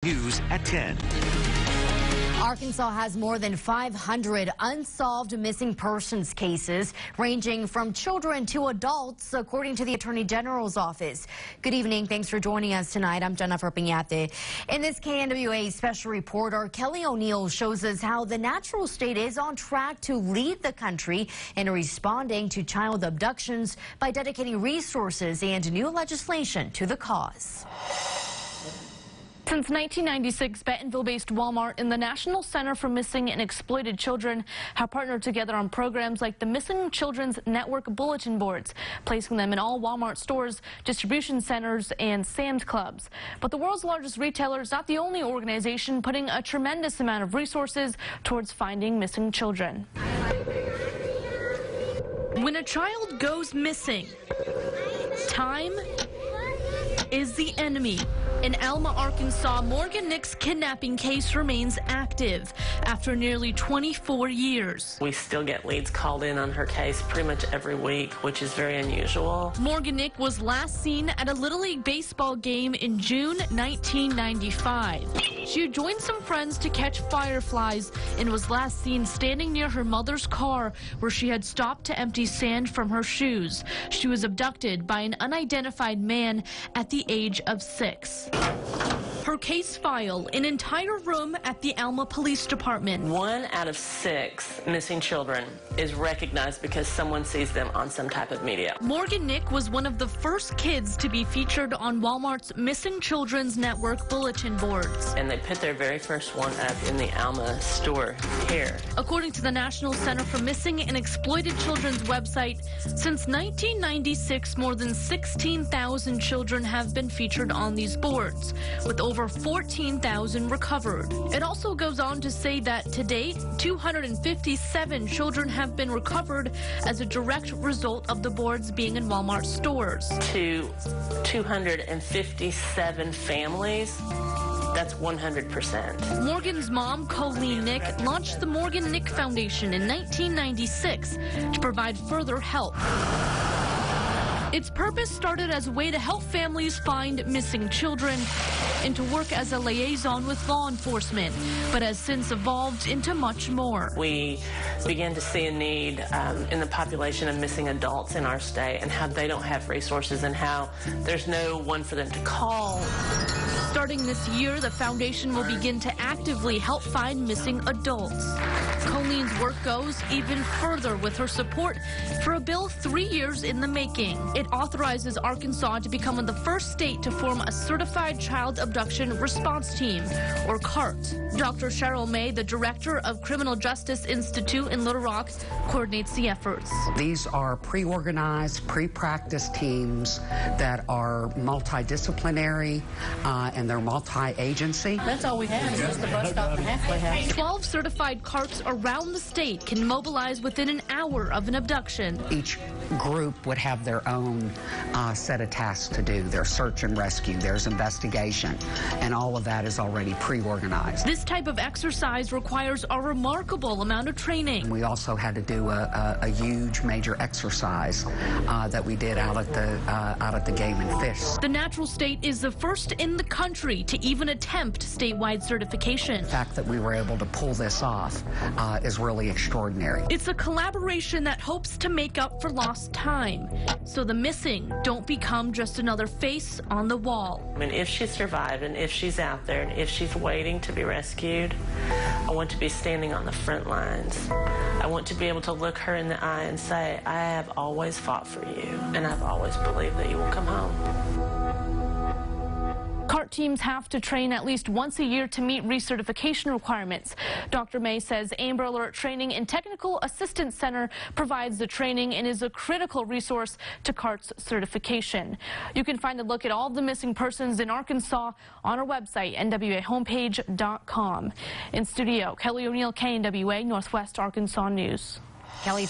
News at 10. Arkansas has more than 500 unsolved missing persons cases, ranging from children to adults, according to the Attorney General's office. Good evening. Thanks for joining us tonight. I'm Jennifer Piñate. In this KNWA special report, our Kelly O'Neill shows us how the natural state is on track to lead the country in responding to child abductions by dedicating resources and new legislation to the cause. Since 1996, Bentonville-based Walmart and the National Center for Missing and Exploited Children have partnered together on programs like the Missing Children's Network bulletin boards, placing them in all Walmart stores, distribution centers, and Sam's Clubs. But the world's largest retailer is not the only organization putting a tremendous amount of resources towards finding missing children. When a child goes missing, time is the enemy. In Alma, Arkansas, Morgan Nick's kidnapping case remains active after nearly 24 years. We still get leads called in on her case pretty much every week, which is very unusual. Morgan Nick was last seen at a Little League baseball game in June 1995. She had joined some friends to catch fireflies and was last seen standing near her mother's car where she had stopped to empty sand from her shoes. She was abducted by an unidentified man at the age of 6. Her case file, an entire room at the Alma Police Department. 1 out of 6 missing children is recognized because someone sees them on some type of media. Morgan Nick was one of the first kids to be featured on Walmart's Missing Children's Network bulletin boards. And they put their very first one up in the Alma store here. According to the National Center for Missing and Exploited Children's website, since 1996, more than 16,000 children have been featured on these boards, with over 14,000 recovered. It also goes on to say that to date, 257 children have been recovered as a direct result of the boards being in Walmart stores. To 257 families, that's 100%. Morgan's mom, Colleen Nick, launched the Morgan Nick Foundation in 1996 to provide further help. Its purpose started as a way to help families find missing children and to work as a liaison with law enforcement, but has since evolved into much more. We began to see a need in the population of missing adults in our state and how they don't have resources and how there's no one for them to call. Starting this year, the foundation will begin to actively help find missing adults. Colleen's work goes even further with her support for a bill 3 years in the making. It authorizes Arkansas to become the first state to form a Certified Child Abduction Response Team, or CART. Dr. Cheryl May, the director of Criminal Justice Institute in Little Rock, coordinates the efforts. These are pre-organized, pre-practiced teams that are multidisciplinary and they're multi-agency. That's all we have, just the bus stop and a halfway house. 12 certified CARTs around the state can mobilize within an hour of an abduction. Each group would have their own set of tasks to do. There's search and rescue, there's investigation, and all of that is already pre-organized. This type of exercise requires a remarkable amount of training. We also had to do a huge major exercise that we did out at the Game and Fish. The natural state is the first in the country to even attempt statewide certification. The fact that we were able to pull this off is really extraordinary. It's a collaboration that hopes to make up for lost time, so the missing don't become just another face on the wall. I mean, if she survived and if she's out there and if she's waiting to be rescued, I want to be standing on the front lines. I want to be able to look her in the eye and say, I have always fought for you, and I've always believed that you will come home. CART teams have to train at least once a year to meet recertification requirements. Dr. May says Amber Alert Training and Technical Assistance Center provides the training and is a critical resource to CART's certification. You can find a look at all the missing persons in Arkansas on our website, nwahomepage.com. In studio, Kelly O'Neill, KNWA, Northwest Arkansas News. Kelly,